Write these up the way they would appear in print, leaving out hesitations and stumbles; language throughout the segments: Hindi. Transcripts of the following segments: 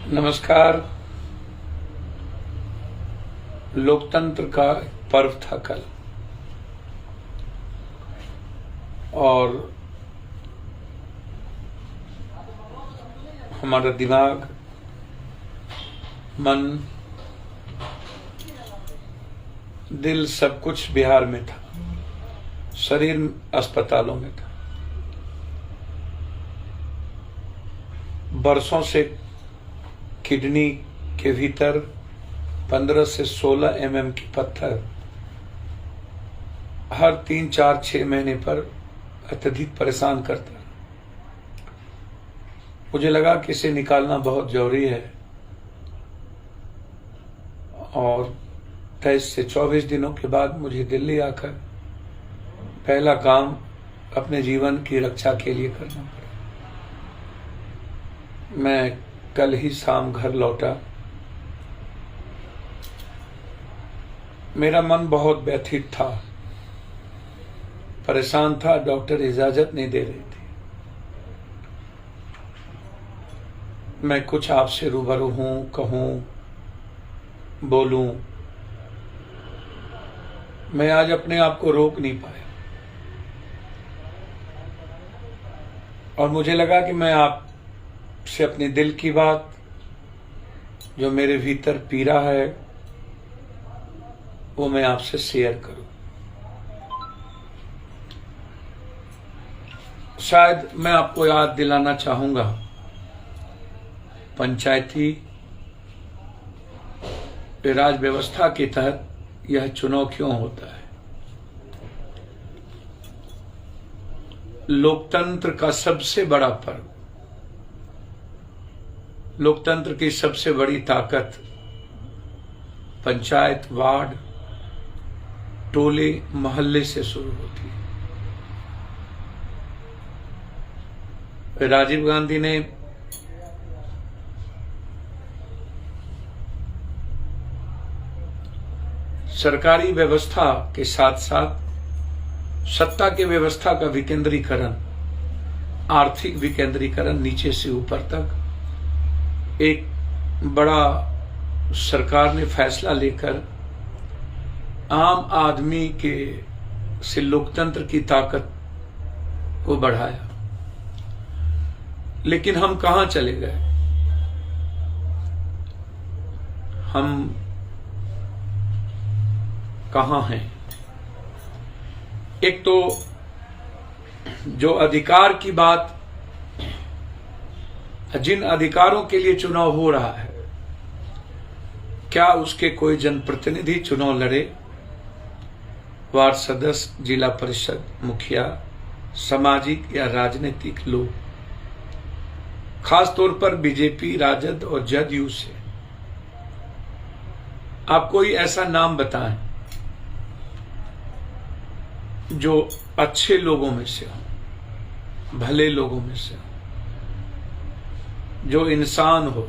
नमस्कार। लोकतंत्र का पर्व था कल और हमारा दिमाग, मन, दिल सब कुछ बिहार में था, शरीर अस्पतालों में था। बरसों से किडनी के भीतर 15 से 16 mm की पत्थर हर 3, 4, 6 महीने पर अत्यधिक परेशान करता। मुझे लगा कि इसे निकालना बहुत जरूरी है और 23 से 24 दिनों के बाद मुझे दिल्ली आकर पहला काम अपने जीवन की रक्षा के लिए करना पड़ा। मैं कल ही शाम घर लौटा। मेरा मन बहुत व्यथित था, परेशान था। डॉक्टर इजाजत नहीं दे रही थी। मैं कुछ आपसे रूबरू हूं, कहूं, बोलूं। मैं आज अपने आप को रोक नहीं पाया और मुझे लगा कि मैं आपसे अपने दिल की बात, जो मेरे भीतर पीड़ा है, वो मैं आपसे शेयर करूं। शायद मैं आपको याद दिलाना चाहूंगा, पंचायती राज व्यवस्था के तहत यह चुनाव क्यों होता है। लोकतंत्र का सबसे बड़ा पर्व, लोकतंत्र की सबसे बड़ी ताकत पंचायत, वार्ड, टोले, मोहल्ले से शुरू होती है। राजीव गांधी ने सरकारी व्यवस्था के साथ साथ सत्ता के व्यवस्था का विकेंद्रीकरण, आर्थिक विकेंद्रीकरण नीचे से ऊपर तक एक बड़ा सरकार ने फैसला लेकर आम आदमी के से लोकतंत्र की ताकत को बढ़ाया। लेकिन हम कहां चले गए? हम कहां हैं? एक तो जो अधिकार की बात, जिन अधिकारों के लिए चुनाव हो रहा है, क्या उसके कोई जनप्रतिनिधि चुनाव लड़े? वार्ड सदस्य, जिला परिषद मुखिया, सामाजिक या राजनीतिक लोग, खासतौर पर बीजेपी, राजद और जदयू से। आप कोई ऐसा नाम बताएं जो अच्छे लोगों में से हो, भले लोगों में से हो, जो इंसान हो,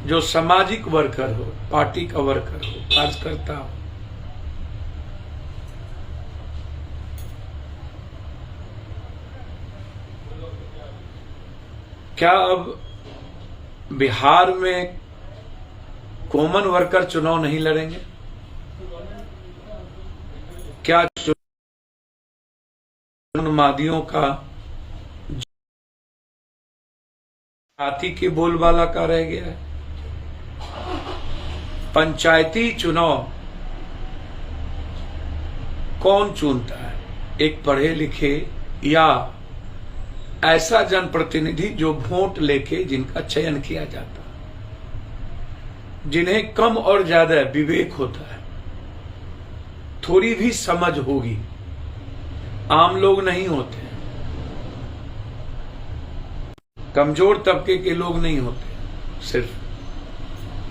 जो सामाजिक वर्कर हो, पार्टी का वर्कर हो, कार्यकर्ता हो। क्या अब बिहार में कॉमन वर्कर चुनाव नहीं लड़ेंगे? क्या उन्मादियों का, जाति के बोलबाला का रह गया है? पंचायती चुनाव कौन चुनता है? एक पढ़े लिखे या ऐसा जनप्रतिनिधि जो वोट लेके जिनका चयन किया जाता है, जिन्हें कम और ज्यादा विवेक होता है, थोड़ी भी समझ होगी। आम लोग नहीं होते, कमजोर तबके के लोग नहीं होते, सिर्फ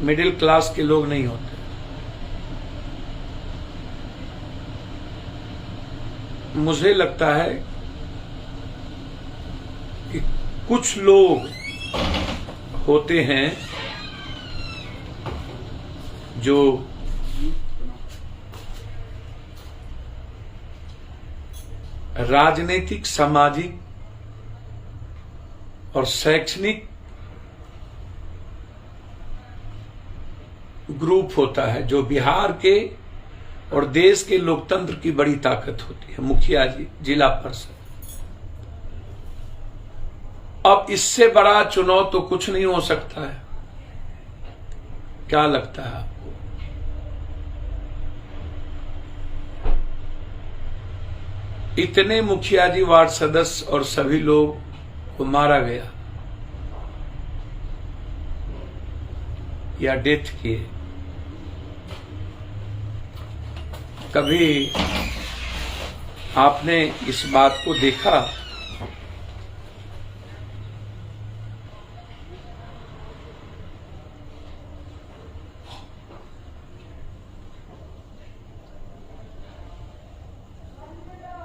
मिडिल क्लास के लोग नहीं होते। मुझे लगता है कि कुछ लोग होते हैं जो राजनीतिक, सामाजिक और शैक्षणिक ग्रुप होता है जो बिहार के और देश के लोकतंत्र की बड़ी ताकत होती है। मुखिया जी, जिला परिषद। अब इससे बड़ा चुनाव तो कुछ नहीं हो सकता है। क्या लगता है आपको? इतने मुखिया जी, वार्ड सदस्य और सभी लोग को मारा गया या डेथ किए। कभी आपने इस बात को देखा?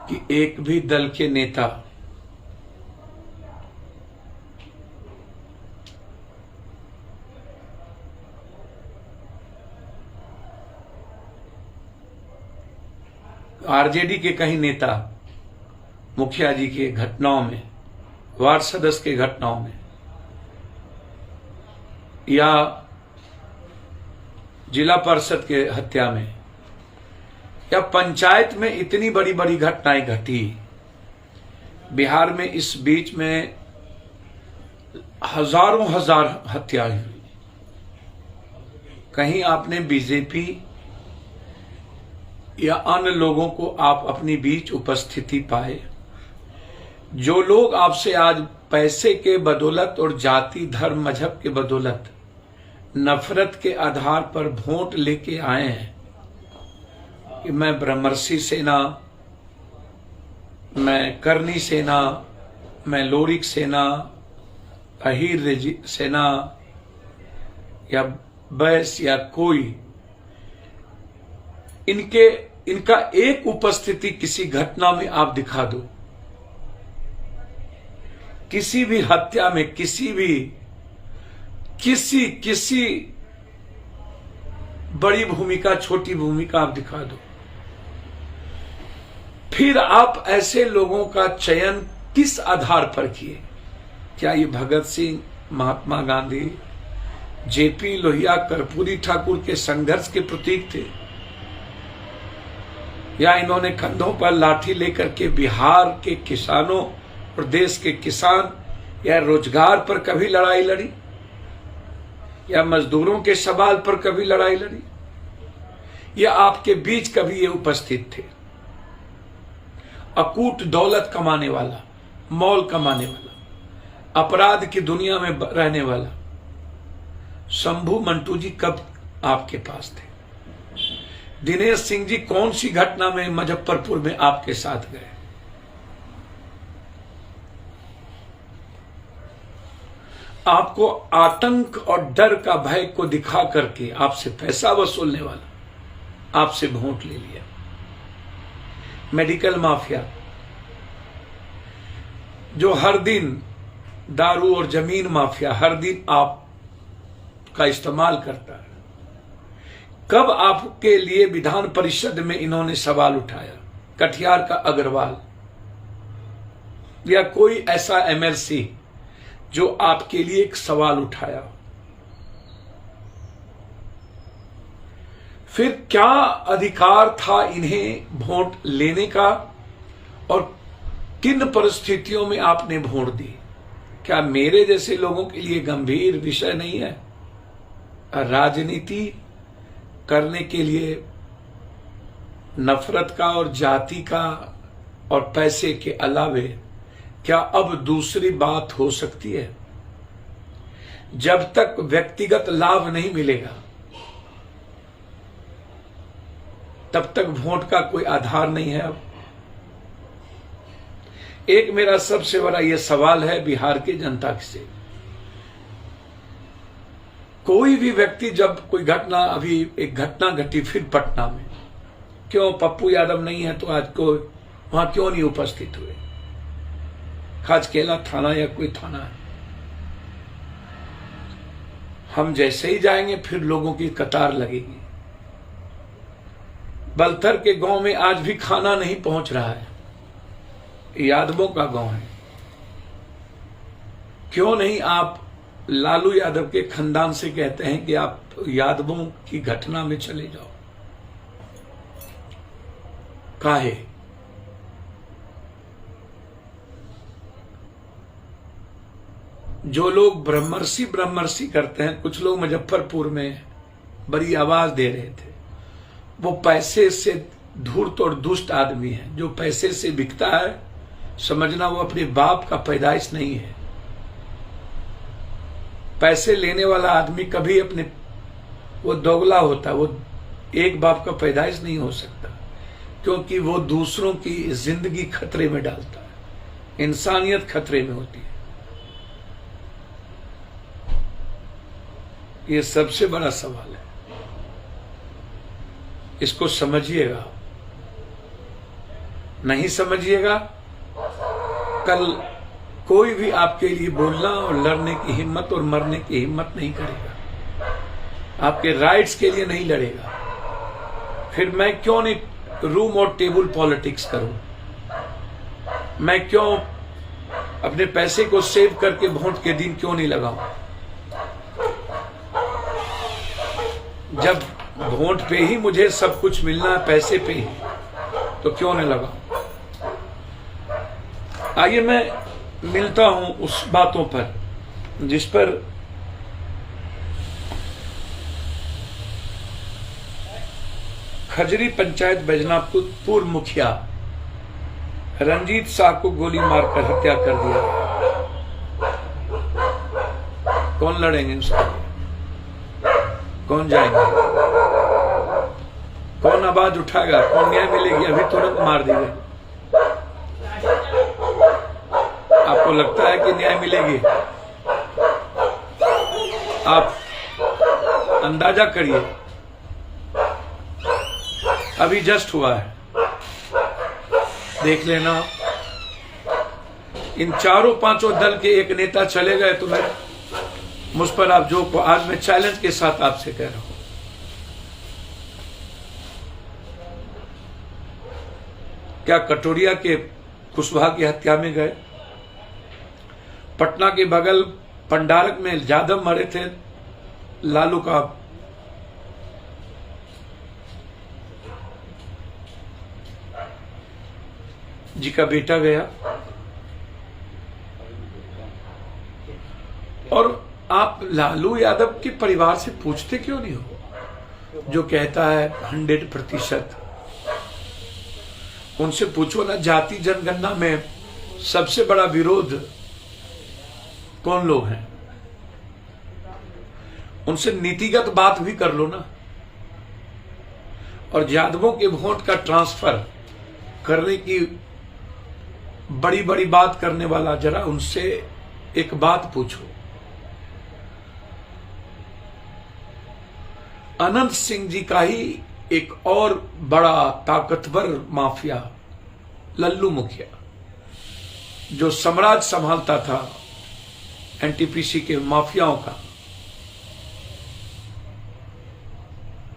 कि एक भी दल के नेता आरजेडी के कहीं नेता मुखिया जी के घटनाओं में, वार्ड सदस्य के घटनाओं में या जिला परिषद के हत्या में या पंचायत में इतनी बड़ी बड़ी घटनाएं घटी बिहार में, इस बीच में हजारों हजार हत्याएं हुई। कहीं आपने बीजेपी या अन्य लोगों को आप अपनी बीच उपस्थिति पाए? जो लोग आपसे आज पैसे के बदौलत और जाति धर्म मजहब के बदौलत नफरत के आधार पर वोट लेके आए हैं कि मैं ब्रह्मर्षि सेना, मैं करनी सेना, मैं लोरिक सेना, अहीर सेना या बैस या कोई, इनका एक उपस्थिति किसी घटना में आप दिखा दो, किसी भी हत्या में, किसी बड़ी भूमिका छोटी भूमिका आप दिखा दो। फिर आप ऐसे लोगों का चयन किस आधार पर किए? क्या ये भगत सिंह, महात्मा गांधी, जेपी लोहिया, कर्पूरी ठाकुर के संघर्ष के प्रतीक थे? या इन्होंने कंधों पर लाठी लेकर के बिहार के किसानों और देश के किसान या रोजगार पर कभी लड़ाई लड़ी या मजदूरों के सवाल पर कभी लड़ाई लड़ी? या आपके बीच कभी ये उपस्थित थे? अकूट दौलत कमाने वाला, मॉल कमाने वाला, अपराध की दुनिया में रहने वाला शंभू मंटू जी कब आपके पास थे? दिनेश सिंह जी कौन सी घटना में मुजफ्फरपुर में आपके साथ गए? आपको आतंक और डर का भय को दिखा करके आपसे पैसा वसूलने वाला आपसे वोट ले लिया। मेडिकल माफिया जो हर दिन, दारू और जमीन माफिया हर दिन आपका इस्तेमाल करता है। कब आपके लिए विधान परिषद में इन्होंने सवाल उठाया? कटिहार का अग्रवाल या कोई ऐसा एमएलसी जो आपके लिए एक सवाल उठाया? फिर क्या अधिकार था इन्हें वोट लेने का और किन परिस्थितियों में आपने वोट दी? क्या मेरे जैसे लोगों के लिए गंभीर विषय नहीं है? राजनीति करने के लिए नफरत का और जाति का और पैसे के अलावे क्या अब दूसरी बात हो सकती है? जब तक व्यक्तिगत लाभ नहीं मिलेगा तब तक वोट का कोई आधार नहीं है। अब एक मेरा सबसे बड़ा यह सवाल है बिहार की जनता से, कोई भी व्यक्ति जब कोई घटना, अभी एक घटना घटी फिर पटना में, क्यों पप्पू यादव नहीं है तो आज को वहां क्यों नहीं उपस्थित हुए? खाजकेला थाना या कोई थाना है, हम जैसे ही जाएंगे फिर लोगों की कतार लगेगी। बलथर के गांव में आज भी खाना नहीं पहुंच रहा है, यादवों का गांव है। क्यों नहीं आप लालू यादव के खानदान से कहते हैं कि आप यादवों की घटना में चले जाओ? काहे? जो लोग ब्रह्मर्षि करते हैं, कुछ लोग मुजफ्फरपुर में बड़ी आवाज दे रहे थे, वो पैसे से धूर्त और दुष्ट आदमी है। जो पैसे से बिकता है, समझना वो अपने बाप का पैदाइश नहीं है। पैसे लेने वाला आदमी कभी अपने, वो दोगला होता है, वो एक बाप का पैदाइश नहीं हो सकता, क्योंकि वो दूसरों की जिंदगी खतरे में डालता है, इंसानियत खतरे में होती है। ये सबसे बड़ा सवाल है, इसको समझिएगा। नहीं समझिएगा, कल कोई भी आपके लिए बोलना और लड़ने की हिम्मत और मरने की हिम्मत नहीं करेगा, आपके राइट्स के लिए नहीं लड़ेगा। फिर मैं क्यों नहीं रूम और टेबल पॉलिटिक्स करूं? मैं क्यों अपने पैसे को सेव करके वोट के दिन क्यों नहीं लगाऊं? जब वोट पे ही मुझे सब कुछ मिलना है, पैसे पे ही, तो क्यों नहीं लगाऊं? आइए मैं मिलता हूं उस बातों पर जिस पर खजरी पंचायत बैजनाथ पूर्व मुखिया रंजीत शाह को गोली मारकर हत्या कर दिया। कौन लड़ेंगे उसके लिए? कौन जाएंगे? कौन आवाज उठाएगा? कौन न्याय मिलेगी? अभी तुरंत मार दी गई। आपको लगता है कि न्याय मिलेगी? आप अंदाजा करिए, अभी जस्ट हुआ है, देख लेना। इन चारों पांचों दल के एक नेता चले गए तो मैं मुझ पर आप जो को आज मैं चैलेंज के साथ आपसे कह रहा हूं, क्या कटोरिया के कुशवाहा की हत्या में गए? पटना के बगल पंडारक में यादव मरे थे, लालू का जी का बेटा गया। और आप लालू यादव के परिवार से पूछते क्यों नहीं हो? जो कहता है 100%, उनसे पूछो ना, जाति जनगणना में सबसे बड़ा विरोध कौन लोग हैं? उनसे नीतिगत बात भी कर लो ना। और यादवों के वोट का ट्रांसफर करने की बड़ी बड़ी बात करने वाला, जरा उनसे एक बात पूछो। अनंत सिंह जी का ही एक और बड़ा ताकतवर माफिया लल्लू मुखिया, जो साम्राज्य संभालता था एनटीपीसी के माफियाओं का,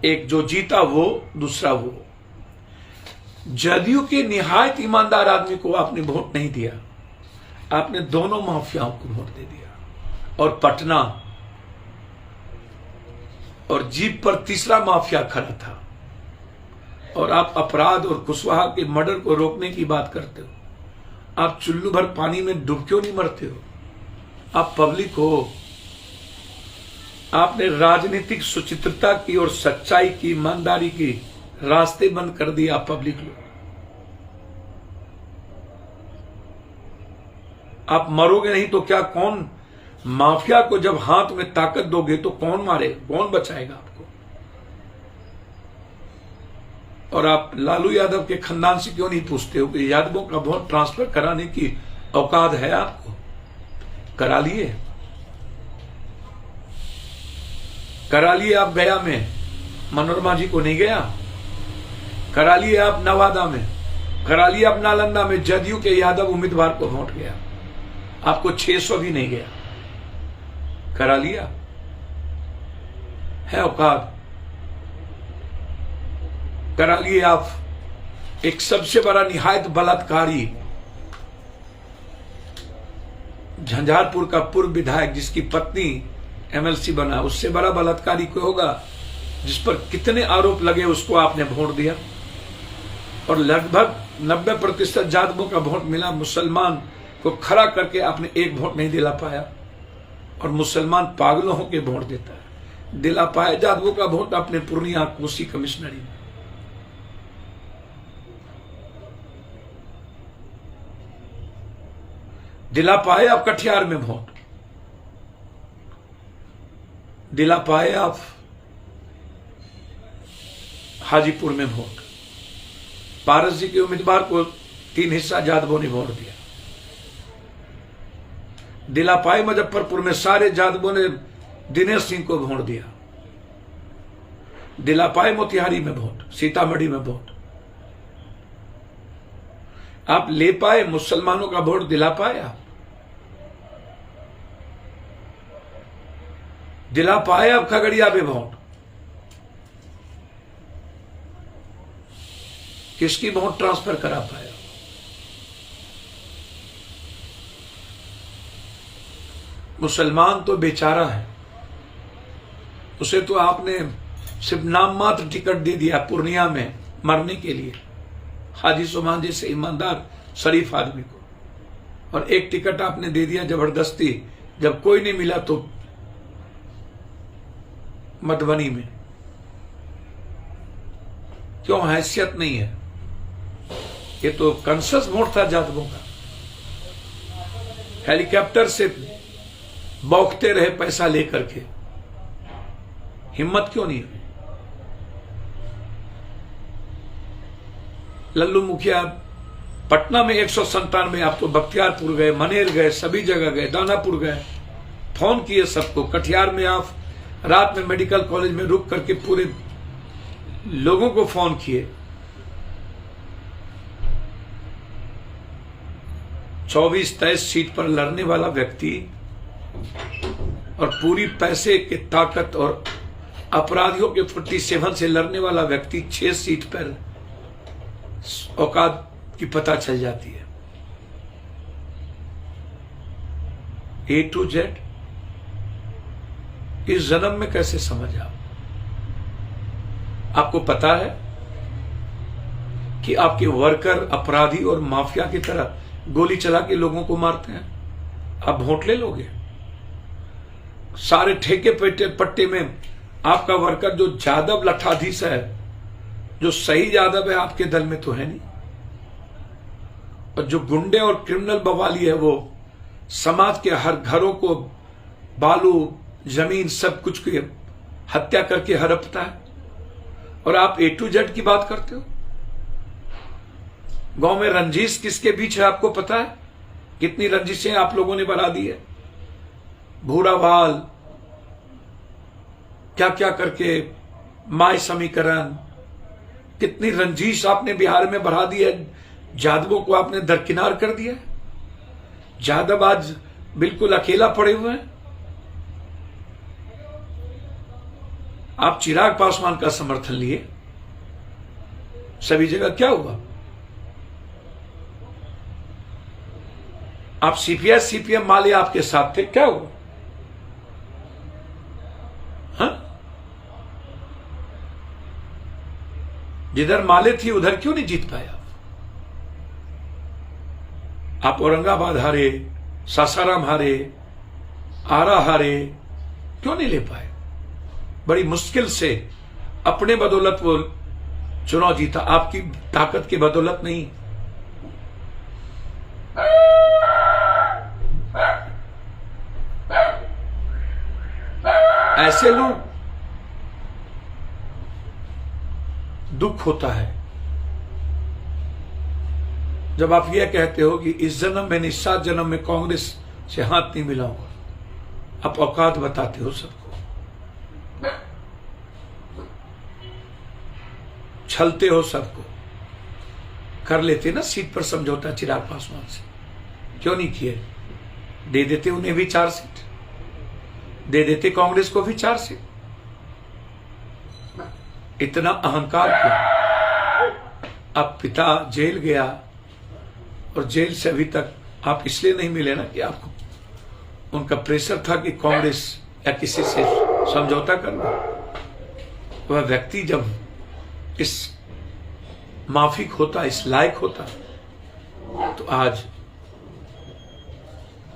एक जो जीता वो, दूसरा वो। जदयू के निहायत ईमानदार आदमी को आपने वोट नहीं दिया, आपने दोनों माफियाओं को वोट दे दिया। और पटना और जीप पर तीसरा माफिया खड़ा था, और आप अपराध और कुशवाहा के मर्डर को रोकने की बात करते हो। आप चुल्लू भर पानी में डूब क्यों नहीं मरते हो? आप पब्लिक हो, आपने राजनीतिक सुचित्रता की और सच्चाई की, ईमानदारी की रास्ते बंद कर दिया पब्लिक लोग। आप मरोगे नहीं तो क्या? कौन माफिया को जब हाथ में ताकत दोगे तो कौन मारे, कौन बचाएगा आपको? और आप लालू यादव के खानदान से क्यों नहीं पूछते हो कि यादवों का वोट ट्रांसफर कराने की औकात है आपको? करा लिए, करा लिए आप गया में, मनोरमा जी को नहीं गया? करा लिए आप नवादा में, करा लिए आप नालंदा में, जदयू के यादव उम्मीदवार को वोट गया, आपको 600 भी नहीं गया। करा लिया है औकात? करा लिए आप एक सबसे बड़ा निहायत बलात्कारी झंझारपुर का पूर्व विधायक जिसकी पत्नी एमएलसी बना, उससे बड़ा बलात्कारी कोई होगा? जिस पर कितने आरोप लगे उसको आपने वोट दिया और लगभग 90% जादवों का वोट मिला। मुसलमान को खड़ा करके आपने एक वोट नहीं दिला पाया और मुसलमान पागलों के वोट देता है। दिला पाया जादवों का वोट आपने पूर्णिया कोसी कमिश्नरी में। दिला पाए आप कटिहार में वोट, दिला पाए आप हाजीपुर में वोट। पारस जी के उम्मीदवार को 3 हिस्सा जादवों ने वोट दिया। दिला पाए मुजफ्फरपुर में सारे जादवों ने दिनेश सिंह को वोट दिया। दिला पाए मोतिहारी में वोट, सीतामढ़ी में वोट। आप ले पाए मुसलमानों का वोट, दिला पाए आप? दिला पाए आप खगड़िया में वोट? किसकी वोट ट्रांसफर करा पाया? मुसलमान तो बेचारा है, उसे तो आपने सिर्फ नाम मात्र टिकट दे दिया पूर्णिया में मरने के लिए, हाजी सुमान जैसे ईमानदार शरीफ आदमी को, और एक टिकट आपने दे दिया जबरदस्ती। जब कोई नहीं मिला तो मधुबनी में। क्यों? हैसियत नहीं है। ये तो कंसस वोट था जादवों का। हेलीकॉप्टर से बौखते रहे पैसा लेकर के, हिम्मत क्यों नहीं हुई? लल्लू मुखिया पटना में 197, आप तो बख्तियारपुर गए, मनेर गए, सभी जगह गए, दानापुर गए, फोन किए सबको। कटिहार में आप रात में मेडिकल कॉलेज में रुक करके पूरे लोगों को फोन किए। 24-23 सीट पर लड़ने वाला व्यक्ति और पूरी पैसे के ताकत और अपराधियों के 47 से लड़ने वाला व्यक्ति 6 सीट पर औकात की पता चल जाती है। A to Z इस जन्म में कैसे समझ आओ? आपको पता है कि आपके वर्कर अपराधी और माफिया की तरह गोली चला के लोगों को मारते हैं, आप वोट ले लोगे? सारे ठेके पट्टे में आपका वर्कर जो जादव लठाधीश है, जो सही जादव है, आपके दल में तो है नहीं। और जो गुंडे और क्रिमिनल बवाली है वो समाज के हर घरों को बालू जमीन सब कुछ की हत्या करके हड़पता है, और आप A to Z की बात करते हो। गांव में रंजिश किसके बीच है आपको पता है? कितनी रंजिशें आप लोगों ने बढ़ा दी है। भूरावाल क्या क्या करके, माय समीकरण, कितनी रंजिश आपने बिहार में बढ़ा दी है। जादवों को आपने दरकिनार कर दिया। जादव आज बिल्कुल अकेला पड़े हुए हैं। आप चिराग पासवान का समर्थन लिए, सभी जगह क्या हुआ? आप CPM माले आपके साथ थे, क्या हुआ? हाँ? जिधर माले थी उधर क्यों नहीं जीत पाया? आप औरंगाबाद हारे, सासाराम हारे, आरा हारे, क्यों नहीं ले पाए? बड़ी मुश्किल से अपने बदौलत वो चुनाव जीता, आपकी ताकत की बदौलत नहीं। ऐसे लोग दुख होता है जब आप यह कहते हो कि इस जन्म में नहीं 7 जन्म में कांग्रेस से हाथ नहीं मिलाऊंगा। आप औकात बताते हो सबको, छलते हो सबको। कर लेते ना सीट पर समझौता चिराग पासवान से, क्यों नहीं किए? दे देते उन्हें भी 4 सीट, दे देते कांग्रेस को भी 4 सीट। इतना अहंकार क्यों? अब पिता जेल गया और जेल से अभी तक आप इसलिए नहीं मिले ना कि आपको उनका प्रेशर था कि कांग्रेस या किसी से समझौता करना। वह व्यक्ति जब इस माफिक होता, इस लायक होता, तो आज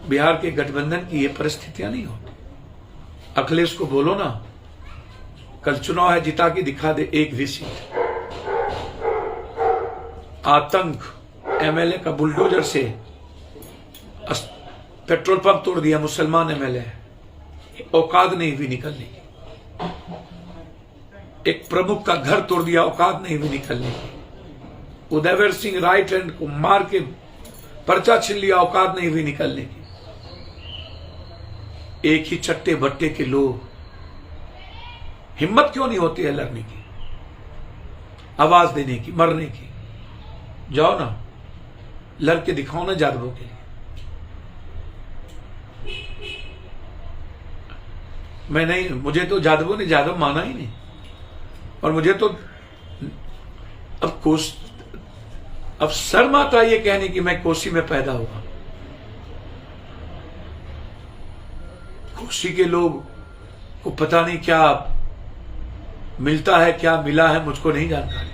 बिहार के गठबंधन की ये परिस्थितियां नहीं होती। अखिलेश को बोलो ना, कल चुनाव है, जिता के दिखा दे एक भी सीट। आतंक, एमएलए का बुलडोजर से पेट्रोल पंप तोड़ दिया, मुसलमान एमएलए, औकात नहीं हुई निकलने की। एक प्रमुख का घर तोड़ दिया, औकात नहीं हुई निकलने की। उदयवीर सिंह राइट हैंड को मार के पर्चा छीन लिया, औकात नहीं हुई निकलने की। एक ही चट्टे बट्टे के लोग, हिम्मत क्यों नहीं होती है लड़ने की, आवाज देने की, मरने की? जाओ ना, लड़के दिखाओ ना जादवों के लिए। मैं नहीं, मुझे तो जादवों ने जादव माना ही नहीं। और मुझे तो अब शर्म आता है ये कहने की मैं कोसी में पैदा हुआ। कोसी के लोग को पता नहीं क्या मिलता है, क्या मिला है, मुझको नहीं जानकारी।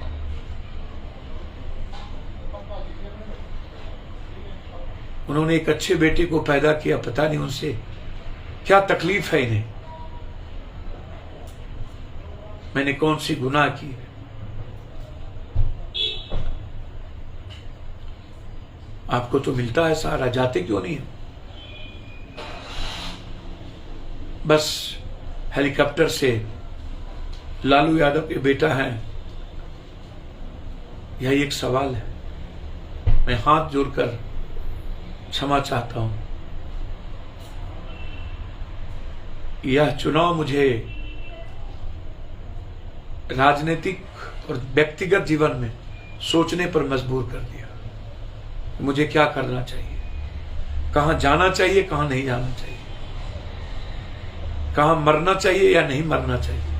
उन्होंने एक अच्छे बेटे को पैदा किया, पता नहीं उनसे क्या तकलीफ है इन्हें। मैंने कौन सी गुनाह की है? आपको तो मिलता है सारा, जाते क्यों नहीं? बस हेलीकॉप्टर से लालू यादव के बेटा है, यही एक सवाल है। मैं हाथ जोड़कर क्षमा चाहता हूं। यह चुनाव मुझे राजनीतिक और व्यक्तिगत जीवन में सोचने पर मजबूर कर दिया। मुझे क्या करना चाहिए, कहां जाना चाहिए, कहां नहीं जाना चाहिए, कहां मरना चाहिए या नहीं मरना चाहिए।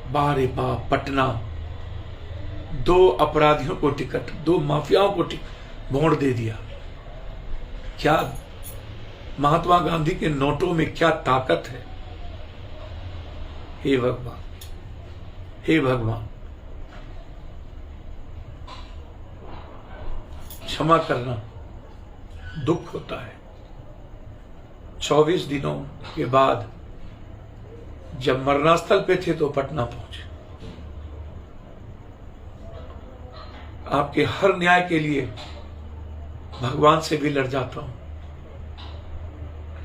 बारे बाप, पटना, 2 अपराधियों को टिकट, 2 माफियाओं को टिकट मोड़ दे दिया। क्या महात्मा गांधी के नोटों में क्या ताकत है? हे भगवान, हे भगवान, क्षमा करना, दुख होता है। 24 दिनों के बाद जब मरणास्थल पे थे तो पटना पहुंचे। आपके हर न्याय के लिए भगवान से भी लड़ जाता हूं,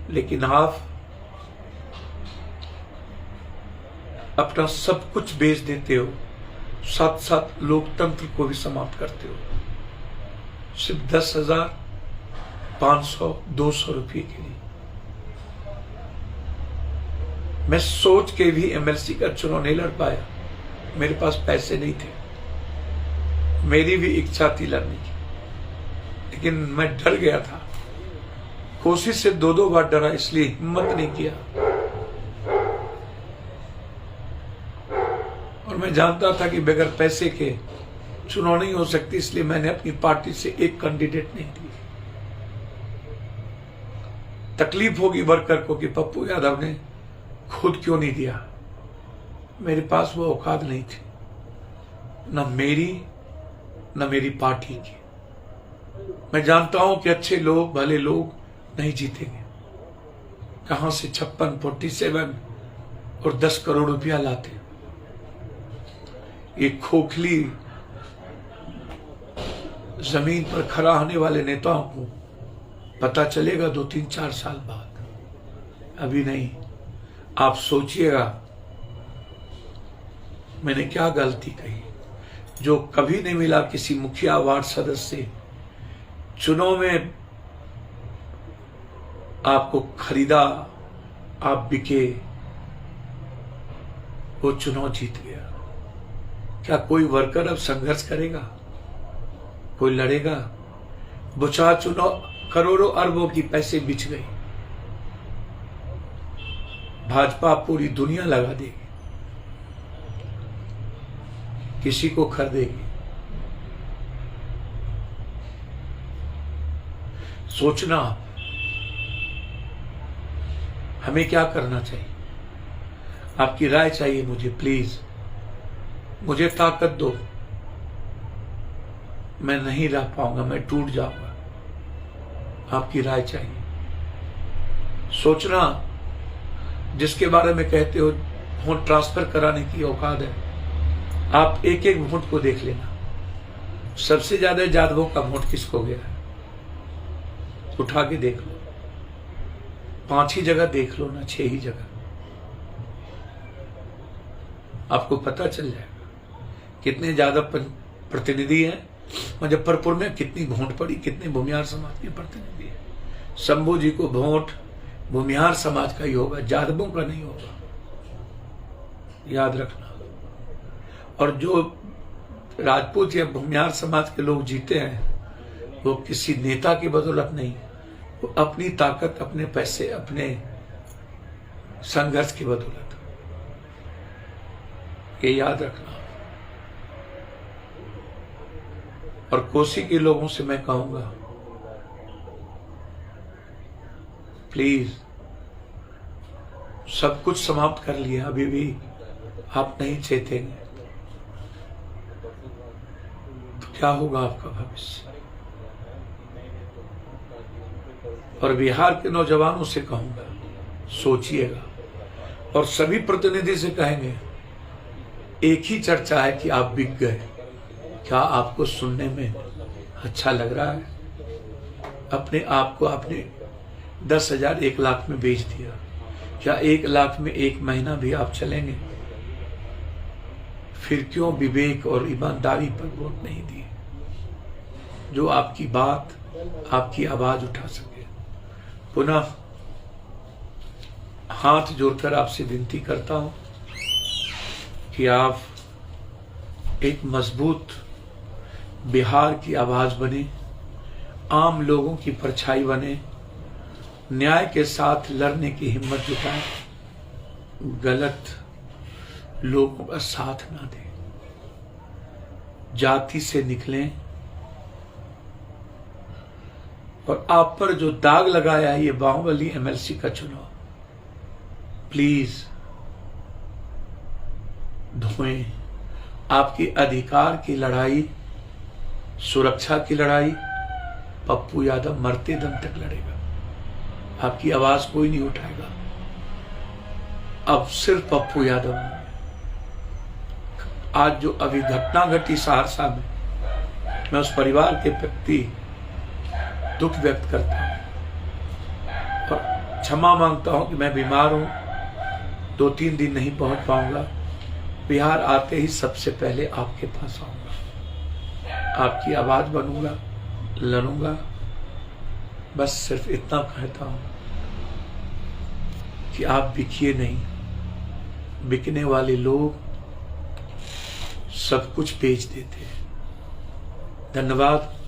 लेकिन आप अपना सब कुछ बेच देते हो, साथ साथ लोकतंत्र को भी समाप्त करते हो, सिर्फ 10,000, 500, 200 रुपये के लिए। मैं सोच के भी एमएलसी का चुनाव नहीं लड़ पाया, मेरे पास पैसे नहीं थे। मेरी भी इच्छा थी लड़ने की, लेकिन मैं डर गया था। कोशिश से 2 बार डरा, इसलिए हिम्मत नहीं किया। और मैं जानता था कि बगैर पैसे के चुनाव नहीं हो सकती, इसलिए मैंने अपनी पार्टी से एक कैंडिडेट नहीं दी। तकलीफ होगी वर्कर को कि पप्पू यादव ने खुद क्यों नहीं दिया। मेरे पास वो औकात नहीं थी, न मेरी न मेरी पार्टी की। मैं जानता हूं कि अच्छे लोग, भले लोग नहीं जीतेंगे। कहां से 56-47 और 10 करोड़ रुपया लाते? ये खोखली जमीन पर खड़ा होने वाले नेताओं को पता चलेगा 2-3-4 साल बाद, अभी नहीं। आप सोचिएगा मैंने क्या गलती कही, जो कभी नहीं मिला किसी मुखिया, वार्ड सदस्य से। चुनाव में आपको खरीदा, आप बिके, वो चुनाव जीत गया। क्या कोई वर्कर अब संघर्ष करेगा? कोई लड़ेगा? बुचा चुनाव करोड़ों अरबों की पैसे बिछ गई। भाजपा पूरी दुनिया लगा देगी, किसी को खरीदेगी। सोचना हमें क्या करना चाहिए। आपकी राय चाहिए मुझे, प्लीज मुझे ताकत दो। मैं नहीं रह पाऊंगा, मैं टूट जाऊंगा। आपकी राय चाहिए। सोचना, जिसके बारे में कहते हो वोट ट्रांसफर कराने की औकात है, आप एक एक वोट को देख लेना। सबसे ज्यादा यादवों का वोट किसको गया है, उठा के देख लो। 5 ही जगह देख लो ना, 6 ही जगह, आपको पता चल जाएगा कितने ज्यादा प्रतिनिधि हैं। मुजफ्फरपुर में कितनी वोट पड़ी, कितने भूमिहार समाज के प्रतिनिधि हैं। शंभू जी को वोट भूमिहार समाज का ही होगा, यादवों का नहीं होगा, याद रखना। और जो राजपूत या भूमिहार समाज के लोग जीते हैं वो किसी नेता की बदौलत नहीं, वो अपनी ताकत, अपने पैसे, अपने संघर्ष की बदौलत। ये याद रखना। और कोसी के लोगों से मैं कहूंगा, प्लीज सब कुछ समाप्त कर लिया, अभी भी आप नहीं चेतेंगे तो क्या होगा आपका भविष्य। और बिहार के नौजवानों से कहूंगा, सोचिएगा। और सभी प्रतिनिधि से कहेंगे, एक ही चर्चा है कि आप बिक गए। क्या आपको सुनने में अच्छा लग रहा है? अपने आप को आपने 10,000 1 लाख में बेच दिया। क्या 1 लाख में 1 महीना भी आप चलेंगे? फिर क्यों विवेक और ईमानदारी पर वोट नहीं दिए, जो आपकी बात, आपकी आवाज उठा सके। पुनः हाथ जोड़कर आपसे विनती करता हूं कि आप एक मजबूत बिहार की आवाज बने, आम लोगों की परछाई बने, न्याय के साथ लड़ने की हिम्मत जुटाएं, गलत लोगों का साथ ना दें, जाति से निकलें। और आप पर जो दाग लगाया है ये बाहुबली एमएलसी का चुनाव, प्लीज धोएं। आपकी अधिकार की लड़ाई, सुरक्षा की लड़ाई पप्पू यादव मरते दम तक लड़ेगा। आपकी आवाज कोई नहीं उठाएगा। अब सिर्फ पप्पू यादव। आज जो अभी घटना घटी सहरसा में, मैं उस परिवार के प्रति दुख व्यक्त करता हूं और क्षमा मांगता हूं कि मैं बीमार हूं, 2-3 दिन नहीं पहुंच पाऊंगा। बिहार आते ही सबसे पहले आपके पास आऊंगा, आपकी आवाज बनूंगा, लड़ूंगा। बस सिर्फ इतना कहता हूं कि आप बिकिए नहीं। बिकने वाले लोग सब कुछ बेच देते हैं। धन्यवाद।